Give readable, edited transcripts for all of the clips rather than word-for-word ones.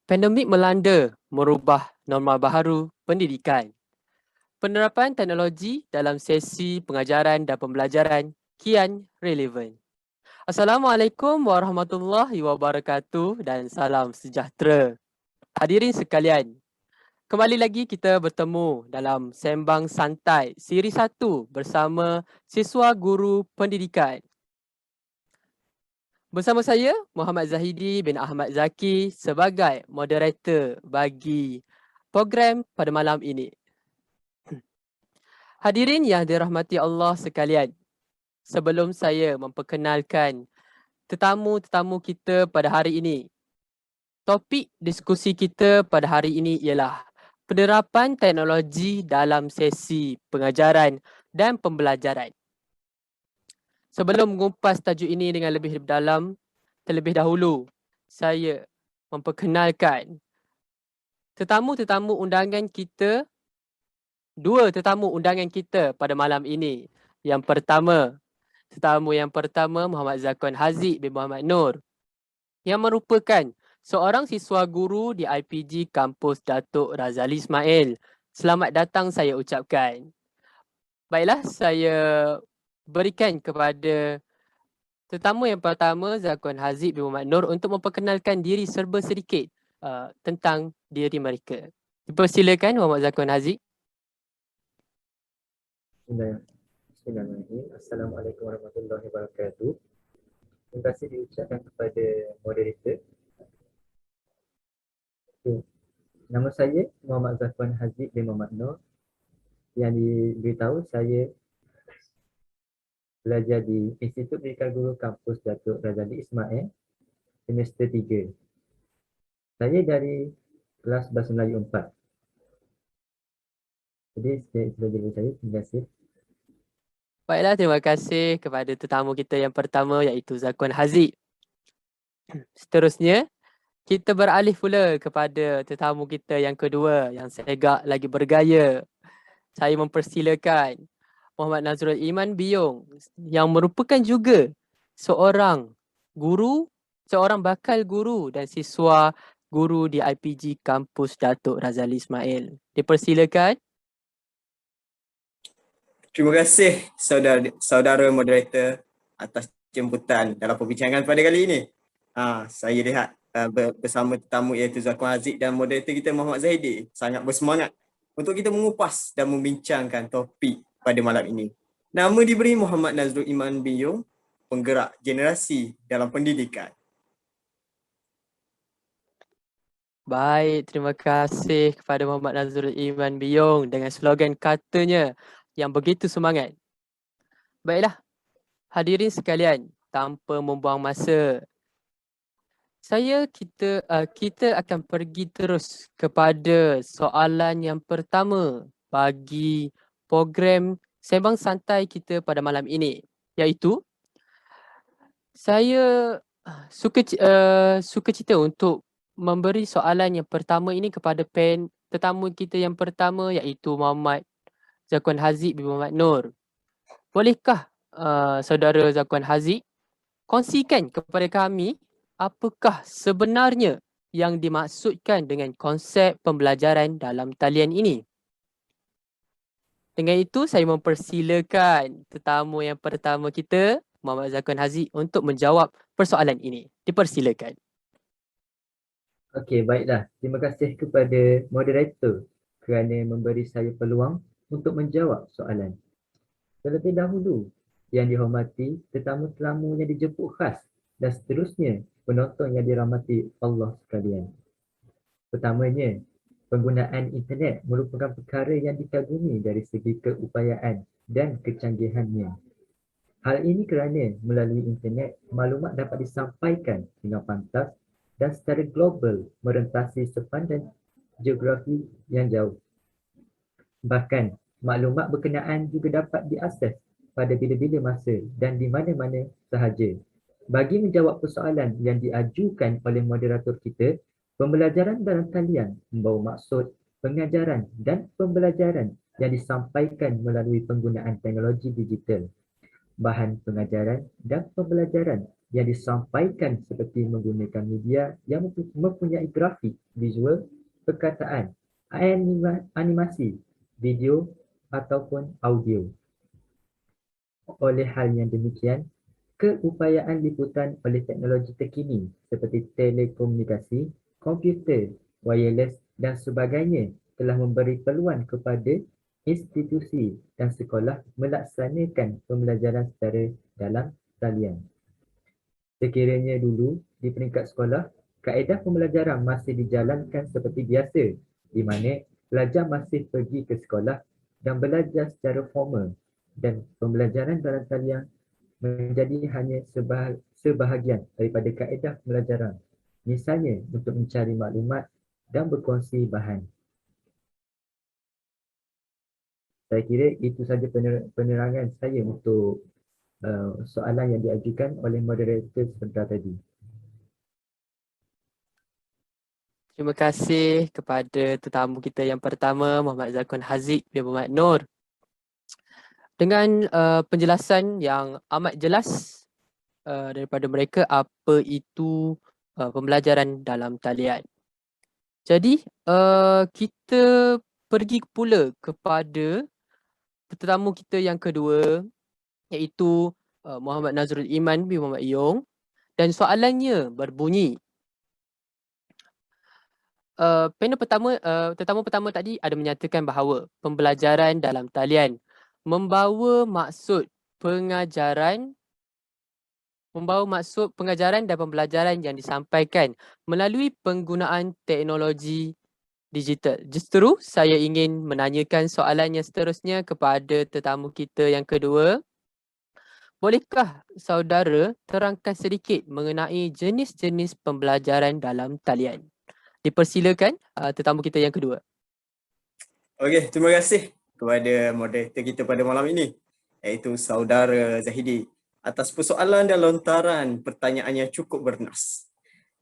Pandemik melanda merubah norma baharu pendidikan. Penerapan teknologi dalam sesi pengajaran dan pembelajaran kian relevan. Assalamualaikum warahmatullahi wabarakatuh dan salam sejahtera. Hadirin sekalian, kembali lagi kita bertemu dalam Sembang Santai Siri 1 bersama siswa guru pendidikan. Bersama saya, Muhammad Zahidi bin Ahmad Zaki sebagai moderator bagi program pada malam ini. Hadirin yang dirahmati Allah sekalian, sebelum saya memperkenalkan tetamu-tetamu kita pada hari ini, topik diskusi kita pada hari ini ialah penerapan teknologi dalam sesi pengajaran dan pembelajaran. Sebelum mengupas tajuk ini dengan lebih dalam, terlebih dahulu, saya memperkenalkan tetamu-tetamu undangan kita, dua tetamu undangan kita pada malam ini. Tetamu yang pertama Muhammad Zakwan Haziq bin Muhammad Nur yang merupakan seorang siswa guru di IPG Kampus Datuk Razali Ismail. Selamat datang saya ucapkan. Baiklah, saya berikan kepada tetamu yang pertama Zakwan Haziq bin Muhammad Nur untuk memperkenalkan diri serba sedikit tentang diri mereka. Dipersilakan Muhammad Zakwan Haziq. Bismillahirrahmanirrahim. Assalamualaikum warahmatullahi wabarakatuh. Terima kasih diucapkan kepada moderator. Okay. Nama saya Muhammad Zakwan Haziq bin Muhammad Nur. Yang diberitahu saya belajar di Institut Pendidikan Guru Kampus Datuk Razali Ismail semester 3. Saya dari kelas Bahasa Melayu 4. Jadi itu dari saya. Terima kasih. Baiklah, terima kasih kepada tetamu kita yang pertama iaitu Zakwan Haziq. Seterusnya, kita beralih pula kepada tetamu kita yang kedua yang segak lagi bergaya. Saya mempersilakan Muhammad Nazrul Iman Biyong yang merupakan juga seorang guru, seorang bakal guru dan siswa guru di IPG Kampus Datuk Razali Ismail. Dipersilakan. Terima kasih saudara moderator atas jemputan dalam perbincangan pada kali ini. Saya lihat bersama tetamu iaitu Zakwan Haziq dan moderator kita Muhammad Zahidi sangat bersemangat untuk kita mengupas dan membincangkan topik pada malam ini. Nama diberi Muhammad Nazrul Iman Biyong, penggerak generasi dalam pendidikan. Baik, terima kasih kepada Muhammad Nazrul Iman Biyong dengan slogan katanya yang begitu semangat. Baiklah, hadirin sekalian, tanpa membuang masa, kita akan pergi terus kepada soalan yang pertama bagi program Sembang Santai kita pada malam ini, iaitu saya suka cita untuk memberi soalan yang pertama ini kepada tetamu kita yang pertama iaitu Muhammad Zakwan Haziq bin Muhammad Nur. Bolehkah saudara Zakwan Haziq kongsikan kepada kami apakah sebenarnya yang dimaksudkan dengan konsep pembelajaran dalam talian ini? Dengan itu, saya mempersilakan tetamu yang pertama kita, Muhammad Zakwan Haziq, untuk menjawab persoalan ini. Dipersilakan. Okey, baiklah. Terima kasih kepada moderator kerana memberi saya peluang untuk menjawab soalan. Terlebih dahulu, yang dihormati tetamu-tetamu yang dijemput khas dan seterusnya penonton yang dirahmati Allah sekalian. Pertamanya, penggunaan internet merupakan perkara yang dikagumi dari segi keupayaan dan kecanggihannya. Hal ini kerana melalui internet, maklumat dapat disampaikan dengan pantas dan secara global merentasi sepanjang geografi yang jauh. Bahkan, maklumat berkenaan juga dapat diakses pada bila-bila masa dan di mana-mana sahaja. Bagi menjawab persoalan yang diajukan oleh moderator kita, pembelajaran dalam talian membawa maksud pengajaran dan pembelajaran yang disampaikan melalui penggunaan teknologi digital. Bahan pengajaran dan pembelajaran yang disampaikan seperti menggunakan media yang mempunyai grafik, visual, perkataan, animasi, video ataupun audio. Oleh hal yang demikian, keupayaan liputan oleh teknologi terkini seperti telekomunikasi, komputer, wireless dan sebagainya telah memberi peluang kepada institusi dan sekolah melaksanakan pembelajaran secara dalam talian. Sekiranya dulu di peringkat sekolah, kaedah pembelajaran masih dijalankan seperti biasa, di mana pelajar masih pergi ke sekolah dan belajar secara formal dan pembelajaran dalam talian menjadi hanya sebahagian daripada kaedah pembelajaran. Misalnya untuk mencari maklumat dan berkongsi bahan. Saya kira itu saja penerangan saya untuk soalan yang diajukan oleh moderator sebentar tadi. Terima kasih kepada tetamu kita yang pertama, Muhammad Zakwan Haziq bin Muhammad Nur. Dengan penjelasan yang amat jelas daripada mereka apa itu pembelajaran dalam talian. Jadi kita pergi pula kepada tetamu kita yang kedua, iaitu Muhammad Nazrul Iman bin Muhammad Yong, dan soalannya berbunyi, panel pertama, tetamu pertama tadi ada menyatakan bahawa pembelajaran dalam talian membawa maksud pengajaran dan pembelajaran yang disampaikan melalui penggunaan teknologi digital. Justru saya ingin menanyakan soalan yang seterusnya kepada tetamu kita yang kedua. Bolehkah saudara terangkan sedikit mengenai jenis-jenis pembelajaran dalam talian? Dipersilakan tetamu kita yang kedua. Okey, terima kasih kepada moderator kita pada malam ini, iaitu saudara Zahidi, atas persoalan dan lontaran pertanyaan yang cukup bernas.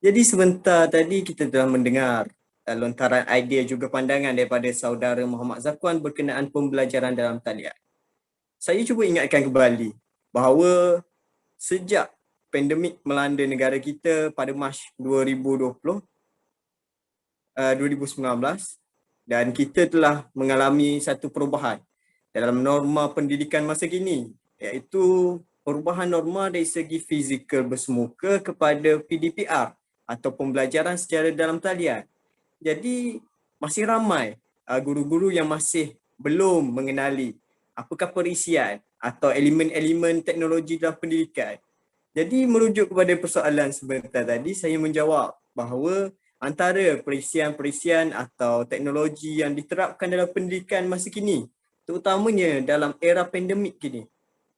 Jadi sebentar tadi kita telah mendengar lontaran idea juga pandangan daripada saudara Muhammad Zakwan berkenaan pembelajaran dalam talian. Saya cuba ingatkan kembali bahawa sejak pandemik melanda negara kita pada Mac 2019 dan kita telah mengalami satu perubahan dalam norma pendidikan masa kini, iaitu perubahan norma dari segi fizikal bersemuka kepada PDPR atau pembelajaran secara dalam talian. Jadi masih ramai guru-guru yang masih belum mengenali apakah perisian atau elemen-elemen teknologi dalam pendidikan. Jadi merujuk kepada persoalan sebentar tadi, saya menjawab bahawa antara perisian-perisian atau teknologi yang diterapkan dalam pendidikan masa kini, terutamanya dalam era pandemik kini,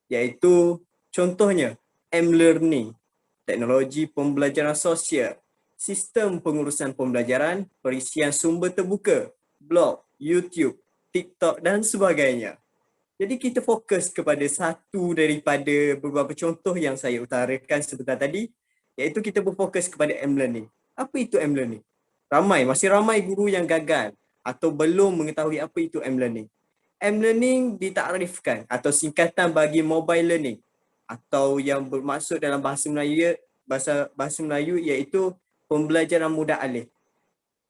iaitu contohnya M-Learning, teknologi pembelajaran sosial, sistem pengurusan pembelajaran, perisian sumber terbuka, blog, YouTube, TikTok dan sebagainya. Jadi kita fokus kepada satu daripada beberapa contoh yang saya utarakan sebentar tadi, iaitu kita berfokus kepada M-Learning. Apa itu M-Learning? Masih ramai guru yang gagal atau belum mengetahui apa itu M-Learning. M-Learning ditakrifkan atau singkatan bagi mobile learning atau yang bermaksud dalam bahasa Melayu iaitu pembelajaran mudah alih.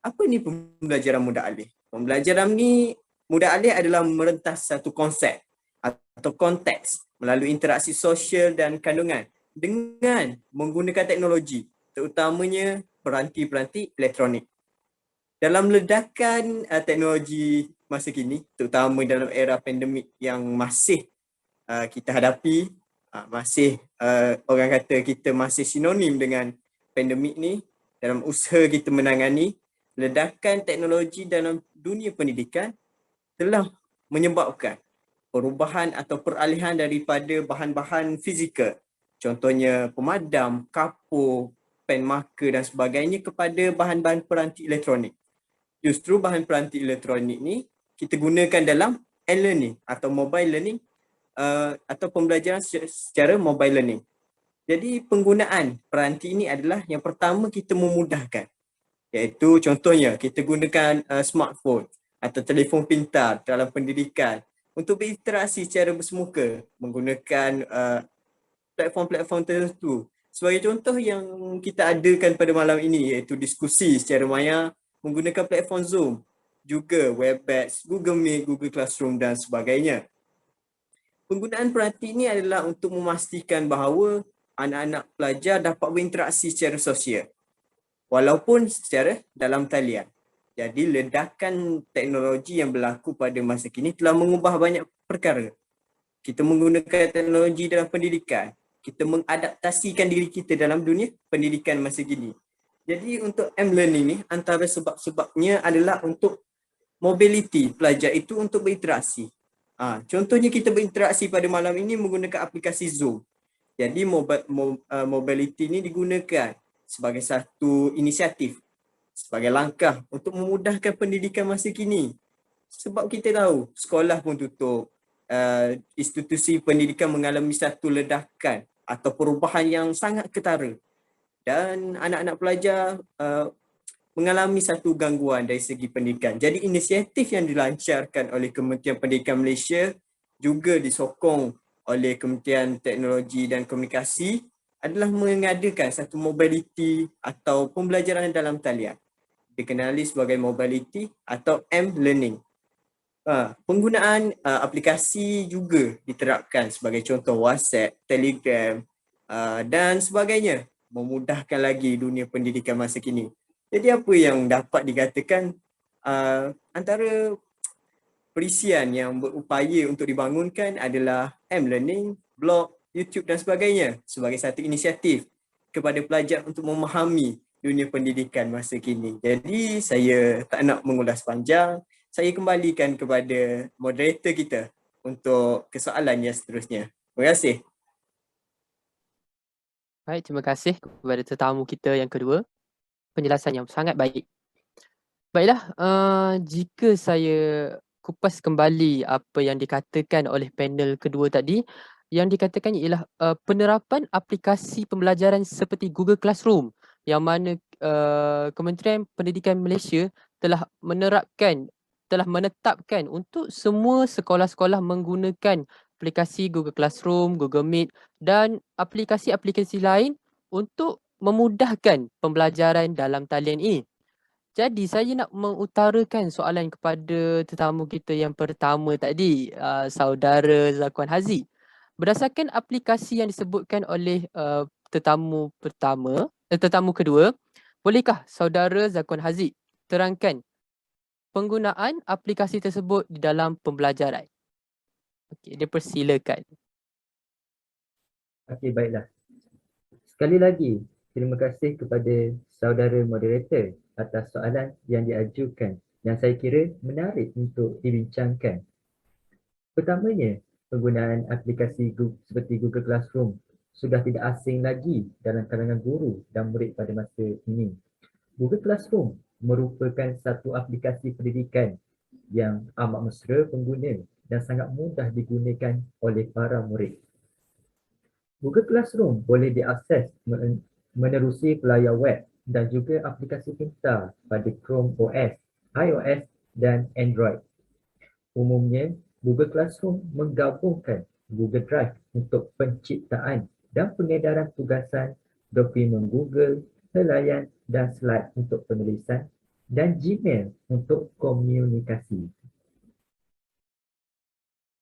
Apa ni pembelajaran mudah alih? Pembelajaran ni mudah alih adalah merentas satu konsep atau konteks melalui interaksi sosial dan kandungan dengan menggunakan teknologi, terutamanya peranti-peranti elektronik. Dalam ledakan teknologi masa kini, terutama dalam era pandemik yang masih kita hadapi, orang kata kita masih sinonim dengan pandemik ni, dalam usaha kita menangani, ledakan teknologi dalam dunia pendidikan telah menyebabkan perubahan atau peralihan daripada bahan-bahan fizikal, contohnya pemadam, kapur, pen marker dan sebagainya kepada bahan-bahan peranti elektronik. Justru bahan peranti elektronik ni kita gunakan dalam e-learning atau mobile learning atau pembelajaran secara mobile learning. Jadi penggunaan peranti ini adalah yang pertama kita memudahkan, iaitu contohnya kita gunakan smartphone atau telefon pintar dalam pendidikan untuk berinteraksi secara bersemuka menggunakan platform-platform tertentu Sebagai contoh yang kita adakan pada malam ini iaitu diskusi secara maya menggunakan platform Zoom, juga Webex, Google Meet, Google Classroom dan sebagainya. Penggunaan peranti ini adalah untuk memastikan bahawa anak-anak pelajar dapat berinteraksi secara sosial walaupun secara dalam talian. Jadi ledakan teknologi yang berlaku pada masa kini telah mengubah banyak perkara. Kita menggunakan teknologi dalam pendidikan. Kita mengadaptasikan diri kita dalam dunia pendidikan masa kini. Jadi untuk M-Learning ni antara sebab-sebabnya adalah untuk mobility pelajar itu untuk berinteraksi. Contohnya kita berinteraksi pada malam ini menggunakan aplikasi Zoom. Jadi mobility ini digunakan sebagai satu inisiatif, sebagai langkah untuk memudahkan pendidikan masa kini. Sebab kita tahu sekolah pun tutup, institusi pendidikan mengalami satu ledakan atau perubahan yang sangat ketara. Dan anak-anak pelajar mengalami satu gangguan dari segi pendidikan. Jadi inisiatif yang dilancarkan oleh Kementerian Pendidikan Malaysia juga disokong oleh Kementerian Teknologi dan Komunikasi adalah mengadakan satu mobility atau pembelajaran dalam talian. Dikenali sebagai mobility atau M-Learning. Penggunaan aplikasi juga diterapkan sebagai contoh WhatsApp, Telegram dan sebagainya, memudahkan lagi dunia pendidikan masa kini. Jadi apa yang dapat dikatakan antara perisian yang berupaya untuk dibangunkan adalah M-Learning, blog, YouTube dan sebagainya sebagai satu inisiatif kepada pelajar untuk memahami dunia pendidikan masa kini. Jadi saya tak nak mengulas panjang, saya kembalikan kepada moderator kita untuk kesoalan yang seterusnya. Terima kasih. Baik, terima kasih kepada tetamu kita yang kedua. Penjelasan yang sangat baik. Baiklah, jika saya kupas kembali apa yang dikatakan oleh panel kedua tadi, yang dikatakan ialah penerapan aplikasi pembelajaran seperti Google Classroom yang mana Kementerian Pendidikan Malaysia telah menetapkan untuk semua sekolah-sekolah menggunakan aplikasi Google Classroom, Google Meet dan aplikasi-aplikasi lain untuk memudahkan pembelajaran dalam talian ini. Jadi saya nak mengutarakan soalan kepada tetamu kita yang pertama tadi, saudara Zakuan Haziq. Berdasarkan aplikasi yang disebutkan oleh tetamu kedua, bolehkah saudara Zakuan Haziq terangkan penggunaan aplikasi tersebut di dalam pembelajaran? Okey, dipersilakan. Okey, baiklah. Sekali lagi, terima kasih kepada saudara moderator atas soalan yang diajukan yang saya kira menarik untuk dibincangkan. Pertamanya, penggunaan aplikasi seperti Google Classroom sudah tidak asing lagi dalam kalangan guru dan murid pada masa ini. Google Classroom merupakan satu aplikasi pendidikan yang amat mesra pengguna dan sangat mudah digunakan oleh para murid. Google Classroom boleh diakses menerusi pelayar web dan juga aplikasi pintar pada Chrome OS, iOS dan Android. Umumnya, Google Classroom menggabungkan Google Drive untuk penciptaan dan pengedaran tugasan, dokumen Google, helaian dan slide untuk penulisan dan Gmail untuk komunikasi.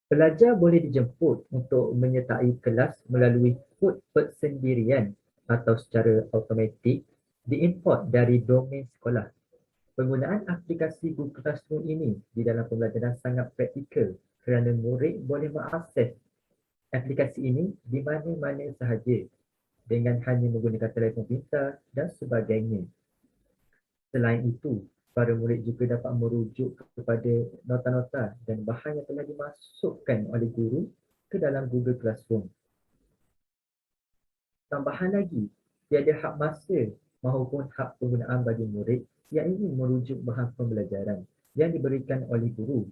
Pelajar boleh dijemput untuk menyertai kelas melalui kod persendirian atau secara automatik diimport dari domain sekolah. Penggunaan aplikasi Google Classroom ini di dalam pembelajaran sangat praktikal kerana murid boleh mengakses aplikasi ini di mana-mana sahaja dengan hanya menggunakan telefon pintar dan sebagainya. Selain itu, para murid juga dapat merujuk kepada nota-nota dan bahan yang telah dimasukkan oleh guru ke dalam Google Classroom. Tambahan lagi, tiada hak masa maupun hak penggunaan bagi murid yang ingin merujuk bahan pembelajaran yang diberikan oleh guru.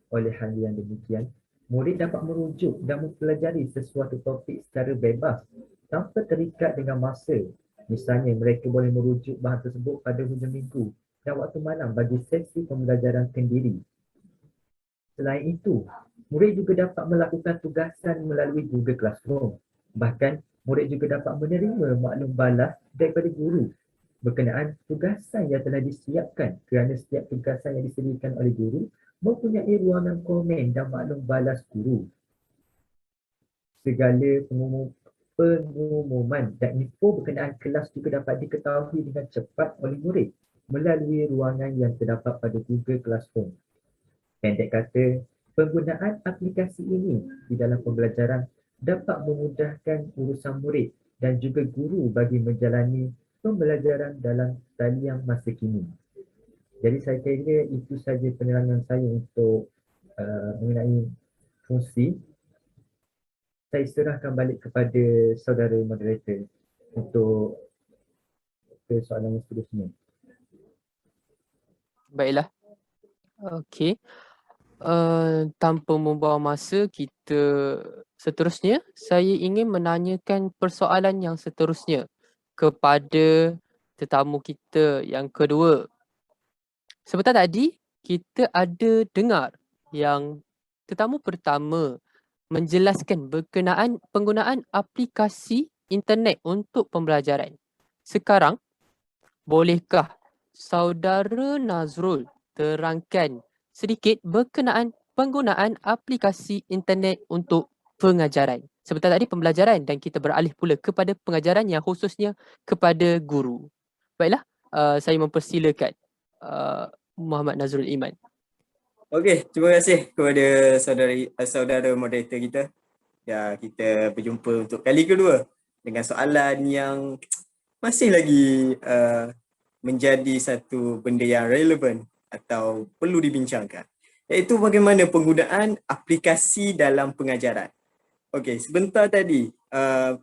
Oleh hal yang demikian, murid dapat merujuk dan mempelajari sesuatu topik secara bebas tanpa terikat dengan masa. Misalnya, mereka boleh merujuk bahan tersebut pada hujung minggu dan waktu malam bagi sesi pembelajaran sendiri. Selain itu, murid juga dapat melakukan tugasan melalui Google Classroom. Bahkan, Murid juga dapat menerima maklum balas daripada guru berkenaan tugasan yang telah disiapkan, kerana setiap tugasan yang disediakan oleh guru mempunyai ruangan komen dan maklum balas guru. Segala pengumuman dan info berkenaan kelas juga dapat diketahui dengan cepat oleh murid melalui ruangan yang terdapat pada Google Classroom. Pendek kata, penggunaan aplikasi ini di dalam pembelajaran dapat memudahkan urusan murid dan juga guru bagi menjalani pembelajaran dalam talian masa kini. Jadi saya kira itu saja penerangan saya untuk mengenai fungsi. Saya serahkan balik kepada saudara moderator untuk soalan yang seterusnya. Baiklah. Okey. Tanpa membuang masa, kita seterusnya, saya ingin menanyakan persoalan yang seterusnya kepada tetamu kita yang kedua. Sebentar tadi, kita ada dengar yang tetamu pertama menjelaskan berkenaan penggunaan aplikasi internet untuk pembelajaran. Sekarang, bolehkah saudara Nazrul terangkan sedikit berkenaan penggunaan aplikasi internet untuk pengajaran? Sebentar tadi pembelajaran dan kita beralih pula kepada pengajaran yang khususnya kepada guru. Baiklah, saya mempersilakan Muhammad Nazrul Iman. Okey, terima kasih kepada saudara moderator kita. Ya, kita berjumpa untuk kali kedua dengan soalan yang masih lagi menjadi satu benda yang relevan atau perlu dibincangkan, iaitu bagaimana penggunaan aplikasi dalam pengajaran. Okey, sebentar tadi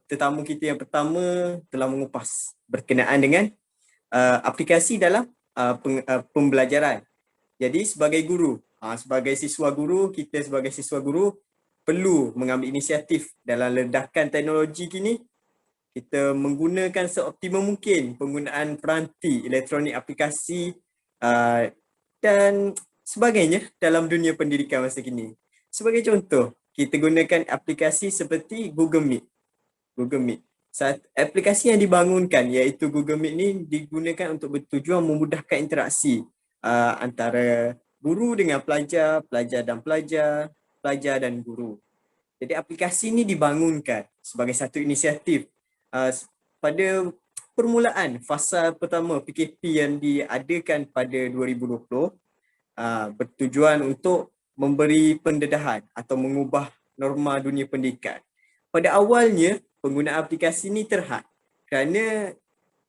tetamu kita yang pertama telah mengupas berkenaan dengan aplikasi dalam pembelajaran. Jadi sebagai guru, sebagai siswa guru, kita sebagai siswa guru perlu mengambil inisiatif dalam ledakan teknologi kini. Kita menggunakan seoptimum mungkin penggunaan peranti elektronik, aplikasi dan sebagainya dalam dunia pendidikan masa kini. Sebagai contoh, kita gunakan aplikasi seperti Google Meet. Aplikasi yang dibangunkan iaitu Google Meet ni digunakan untuk bertujuan memudahkan interaksi antara guru dengan pelajar, pelajar dan pelajar, pelajar dan guru. Jadi aplikasi ini dibangunkan sebagai satu inisiatif pada permulaan fasa pertama PKP yang diadakan pada 2020 bertujuan untuk memberi pendedahan atau mengubah norma dunia pendidikan. Pada awalnya penggunaan aplikasi ini terhad kerana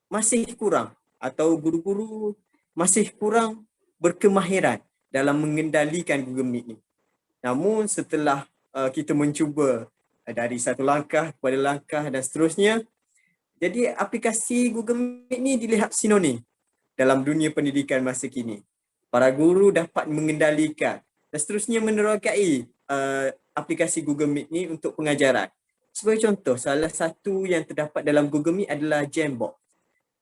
masih kurang atau guru-guru masih kurang berkemahiran dalam mengendalikan Google Meet ni. Namun setelah kita mencuba dari satu langkah kepada langkah dan seterusnya, jadi aplikasi Google Meet ni dilihat sinonim dalam dunia pendidikan masa kini. Para guru dapat mengendalikan dan seterusnya menerokai aplikasi Google Meet ni untuk pengajaran. Sebagai contoh, salah satu yang terdapat dalam Google Meet adalah Jamboard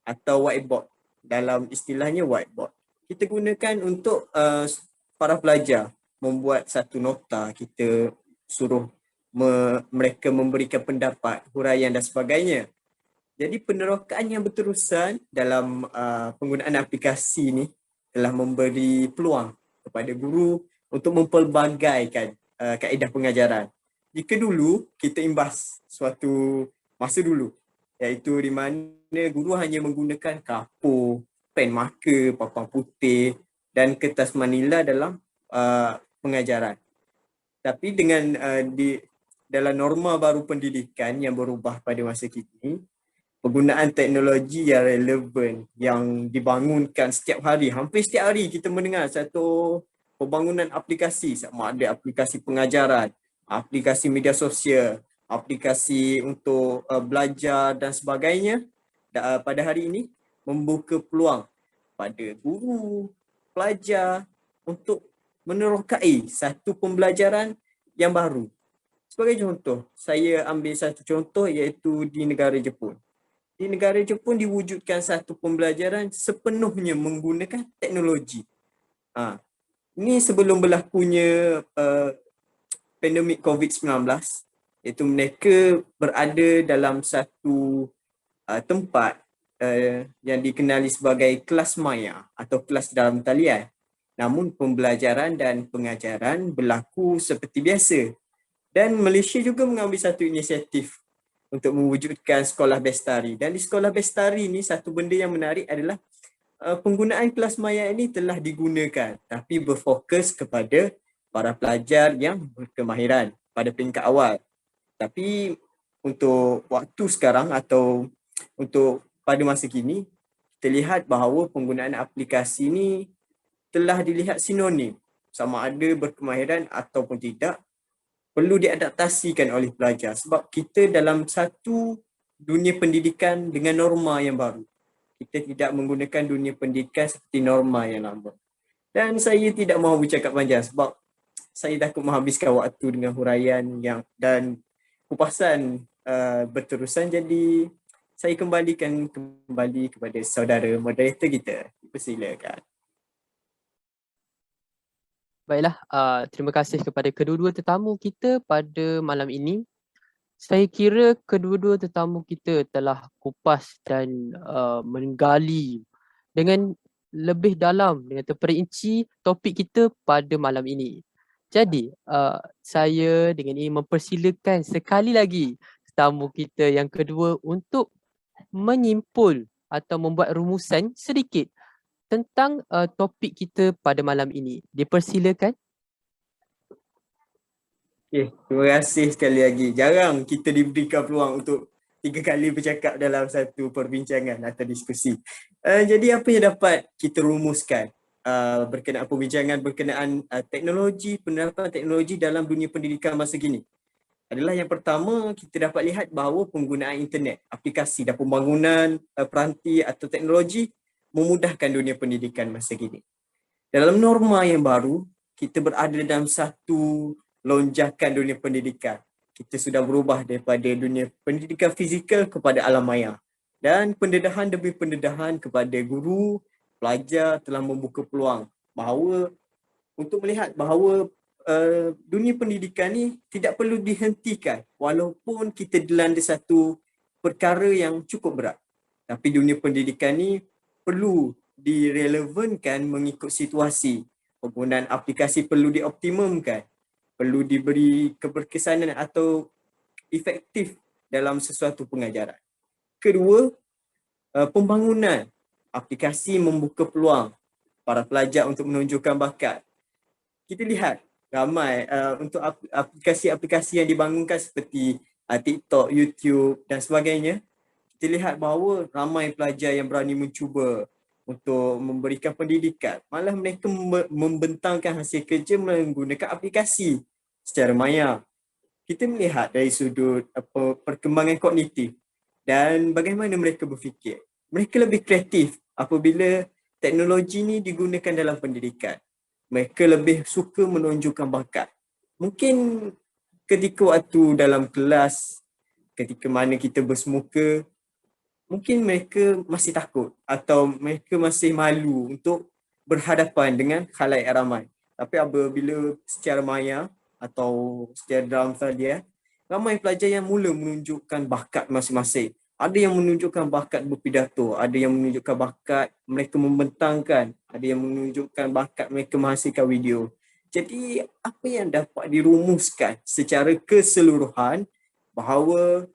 atau whiteboard. Dalam istilahnya whiteboard. Kita gunakan untuk para pelajar membuat satu nota, kita suruh mereka memberikan pendapat, huraian dan sebagainya. Jadi penerokaan yang berterusan dalam penggunaan aplikasi ni telah memberi peluang kepada guru untuk mempelbagaikan kaedah pengajaran. Jika dulu kita imbas suatu masa dulu, iaitu di mana guru hanya menggunakan kapur, pen marker, papan putih dan kertas manila dalam pengajaran. Tapi dengan dalam norma baru pendidikan yang berubah pada masa kini, penggunaan teknologi yang relevan yang dibangunkan setiap hari, hampir setiap hari kita mendengar satu pembangunan aplikasi, sama ada aplikasi pengajaran, aplikasi media sosial, aplikasi untuk belajar dan sebagainya. Pada hari ini membuka peluang pada guru, pelajar untuk menerokai satu pembelajaran yang baru. Sebagai contoh, saya ambil satu contoh iaitu di negara Jepun. Di negara Jepun diwujudkan satu pembelajaran sepenuhnya menggunakan teknologi. Ini sebelum berlakunya pandemik COVID-19. iaitu mereka berada dalam satu tempat yang dikenali sebagai kelas maya atau kelas dalam talian. Namun pembelajaran dan pengajaran berlaku seperti biasa. Dan Malaysia juga mengambil satu inisiatif untuk mewujudkan sekolah bestari. Dan di sekolah bestari ni satu benda yang menarik adalah penggunaan kelas maya ini telah digunakan tapi berfokus kepada para pelajar yang berkemahiran pada peringkat awal. Tapi untuk waktu sekarang atau untuk pada masa kini, kita lihat bahawa penggunaan aplikasi ini telah dilihat sinonim, sama ada berkemahiran ataupun tidak, perlu diadaptasikan oleh pelajar sebab kita dalam satu dunia pendidikan dengan norma yang baru. Kita tidak menggunakan dunia pendidikan seperti norma yang lama. Dan saya tidak mahu bercakap panjang sebab saya takut menghabiskan waktu dengan huraian dan kupasan berterusan. Jadi saya kembalikan kepada saudara moderator kita. Persilakan. Baiklah, terima kasih kepada kedua-dua tetamu kita pada malam ini. Saya kira kedua-dua tetamu kita telah kupas dan menggali dengan lebih dalam, dengan terperinci topik kita pada malam ini. Jadi, saya dengan ini mempersilakan sekali lagi tetamu kita yang kedua untuk menyimpul atau membuat rumusan sedikit tentang topik kita pada malam ini. Dipersilakan. Terima kasih sekali lagi. Jarang kita diberikan peluang untuk 3 kali bercakap dalam satu perbincangan atau diskusi. Jadi apa yang dapat kita rumuskan berkenaan perbincangan berkenaan teknologi, penerapan teknologi dalam dunia pendidikan masa kini? Adalah yang pertama, kita dapat lihat bahawa penggunaan internet, aplikasi dan pembangunan peranti atau teknologi memudahkan dunia pendidikan masa kini. Dalam norma yang baru, kita berada dalam satu lonjakan dunia pendidikan. Kita sudah berubah daripada dunia pendidikan fizikal kepada alam maya. Dan pendedahan demi pendedahan kepada guru, pelajar telah membuka peluang bahawa untuk melihat bahawa dunia pendidikan ni tidak perlu dihentikan walaupun kita dilanda satu perkara yang cukup berat. Tapi dunia pendidikan ni perlu direlevankan mengikut situasi. Penggunaan aplikasi perlu dioptimumkan, perlu diberi keberkesanan atau efektif dalam sesuatu pengajaran. Kedua, pembangunan aplikasi membuka peluang para pelajar untuk menunjukkan bakat. Kita lihat ramai untuk aplikasi-aplikasi yang dibangunkan seperti TikTok, YouTube dan sebagainya. Kita lihat bahawa ramai pelajar yang berani mencuba untuk memberikan pendidikan. Malah mereka membentangkan hasil kerja menggunakan aplikasi secara maya. Kita melihat dari sudut perkembangan kognitif dan bagaimana mereka berfikir. Mereka lebih kreatif apabila teknologi ini digunakan dalam pendidikan. Mereka lebih suka menunjukkan bakat. Mungkin ketika waktu dalam kelas, ketika mana kita bersemuka, mungkin mereka masih takut atau mereka masih malu untuk berhadapan dengan khalayak ramai. Tapi apabila secara maya atau secara dalam talian, ramai pelajar yang mula menunjukkan bakat masing-masing. Ada yang menunjukkan bakat berpidato, ada yang menunjukkan bakat mereka membentangkan, ada yang menunjukkan bakat mereka menghasilkan video. Jadi apa yang dapat dirumuskan secara keseluruhan bahawa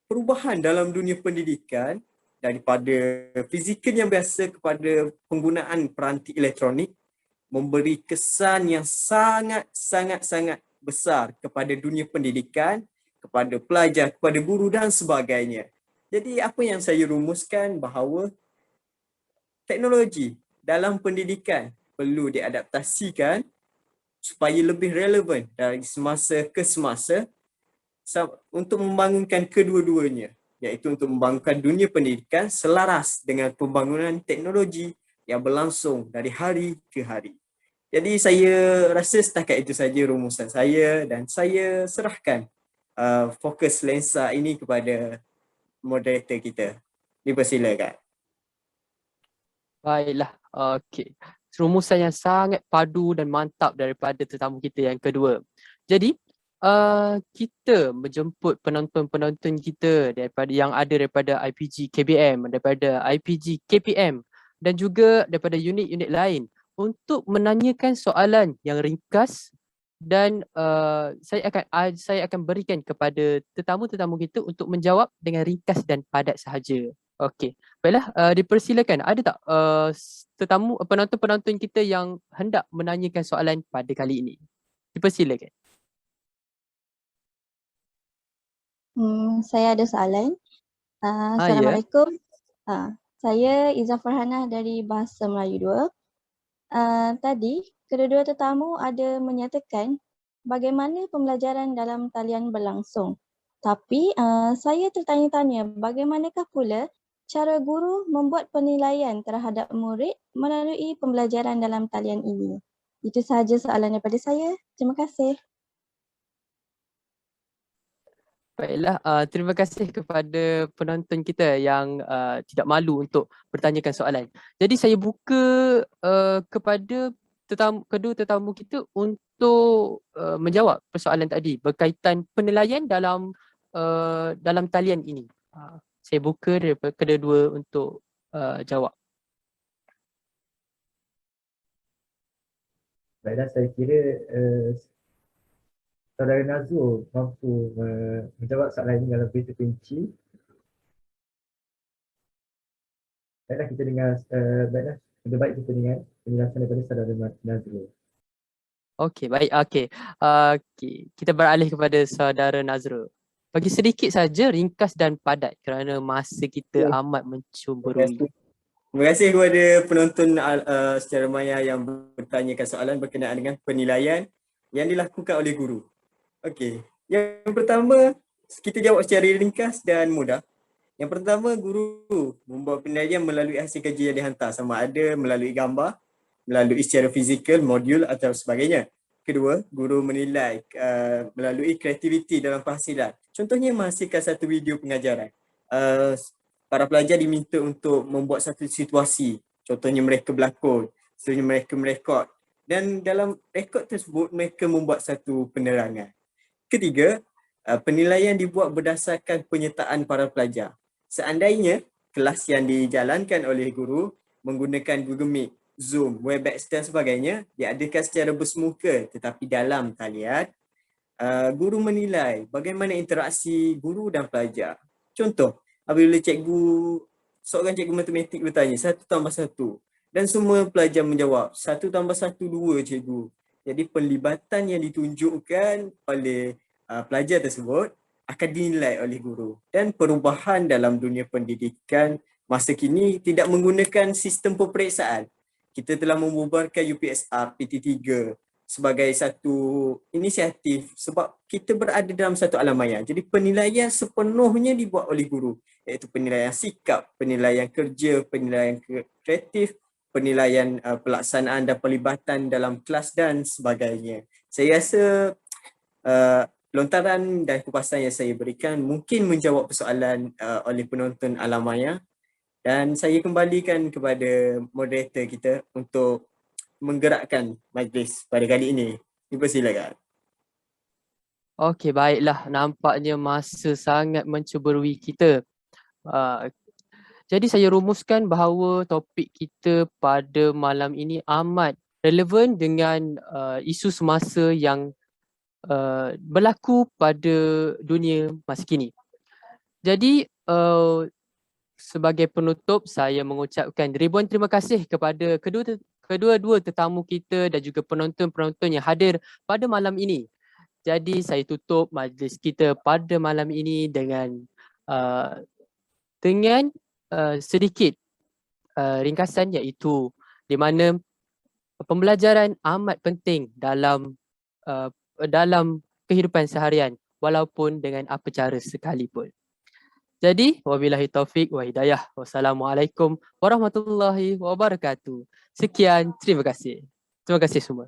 perubahan dalam dunia pendidikan daripada fizikal yang biasa kepada penggunaan peranti elektronik memberi kesan yang sangat besar kepada dunia pendidikan, kepada pelajar, kepada guru dan sebagainya. Jadi apa yang saya rumuskan bahawa teknologi dalam pendidikan perlu diadaptasikan supaya lebih relevan dari semasa ke semasa untuk membangunkan kedua-duanya, iaitu untuk membangunkan dunia pendidikan selaras dengan pembangunan teknologi yang berlangsung dari hari ke hari. Jadi saya rasa setakat itu saja rumusan saya dan saya serahkan fokus lensa ini kepada moderator kita. Dipersilakan. Baiklah, okey. Rumusan yang sangat padu dan mantap daripada tetamu kita yang kedua. Jadi, kita menjemput penonton-penonton kita daripada yang ada daripada IPG KBM, daripada IPG KPM dan juga daripada unit-unit lain untuk menanyakan soalan yang ringkas dan saya akan berikan kepada tetamu-tetamu kita untuk menjawab dengan ringkas dan padat sahaja. Okey. Baiklah, dipersilakan. Ada tak tetamu penonton-penonton kita yang hendak menanyakan soalan pada kali ini? Dipersilakan. Saya ada soalan. Ya. Assalamualaikum. Saya Iza Farhanah dari Bahasa Melayu 2. Tadi kedua-dua tetamu ada menyatakan bagaimana pembelajaran dalam talian berlangsung. Tapi saya tertanya-tanya bagaimanakah pula cara guru membuat penilaian terhadap murid melalui pembelajaran dalam talian ini. Itu sahaja soalan daripada saya. Terima kasih. Baiklah, terima kasih kepada penonton kita yang tidak malu untuk bertanyakan soalan. Jadi saya buka kepada kedua tetamu kita untuk menjawab persoalan tadi berkaitan penilaian dalam talian ini. Saya buka daripada kedua-dua untuk jawab. Baiklah, saya kira Saudara Nazul mampu menjawab soalan ini dalam lebih terperinci. Baiklah, kita dengar, lebih baik kita dengar penjelasan daripada Saudara Nazul. Okey, baik. Okey. Kita beralih kepada Saudara Nazrul. Bagi sedikit saja ringkas dan padat kerana masa kita amat mencemburui. Terima kasih kepada penonton secara maya yang bertanyakan soalan berkenaan dengan penilaian yang dilakukan oleh guru. Okey. Yang pertama, kita jawab secara ringkas dan mudah. Yang pertama, guru membuat penilaian melalui hasil kajian yang dihantar, sama ada melalui gambar, melalui secara fizikal, modul atau sebagainya. Kedua, guru menilai melalui kreativiti dalam penghasilan. Contohnya menghasilkan satu video pengajaran. Para pelajar diminta untuk membuat satu situasi. Contohnya mereka berlakon, contohnya mereka merekod. Dan dalam rekod tersebut mereka membuat satu penerangan. Ketiga, penilaian dibuat berdasarkan penyertaan para pelajar. Seandainya kelas yang dijalankan oleh guru menggunakan Google Meet, Zoom, Webex dan sebagainya diadakan secara bersemuka tetapi dalam talian, guru menilai bagaimana interaksi guru dan pelajar. Contoh, apabila seorang cikgu matematik bertanya 1+1 dan semua pelajar menjawab 1+1 2 cikgu. Jadi penlibatan yang ditunjukkan oleh pelajar tersebut akan dinilai oleh guru. Dan perubahan dalam dunia pendidikan masa kini tidak menggunakan sistem peperiksaan. Kita telah membubarkan UPSR PT3 sebagai satu inisiatif sebab kita berada dalam satu alam maya. Jadi penilaian sepenuhnya dibuat oleh guru, iaitu penilaian sikap, penilaian kerja, penilaian kreatif, penilaian pelaksanaan dan pelibatan dalam kelas dan sebagainya. Saya rasa lontaran dan kupasan yang saya berikan mungkin menjawab persoalan oleh penonton alam maya, dan saya kembalikan kepada moderator kita untuk menggerakkan majlis pada kali ini. Dipersilakan. Okey, baiklah. Nampaknya masa sangat menceburui kita. Jadi saya rumuskan bahawa topik kita pada malam ini amat relevan dengan isu semasa yang berlaku pada dunia masa kini. Jadi sebagai penutup, saya mengucapkan ribuan terima kasih kepada kedua-dua tetamu kita dan juga penonton-penonton yang hadir pada malam ini. Jadi saya tutup majlis kita pada malam ini dengan sedikit ringkasan, iaitu di mana pembelajaran amat penting dalam kehidupan seharian walaupun dengan apa cara sekalipun. Jadi wabillahi taufik wa hidayah. Wassalamualaikum warahmatullahi wabarakatuh. Sekian, terima kasih. Terima kasih semua.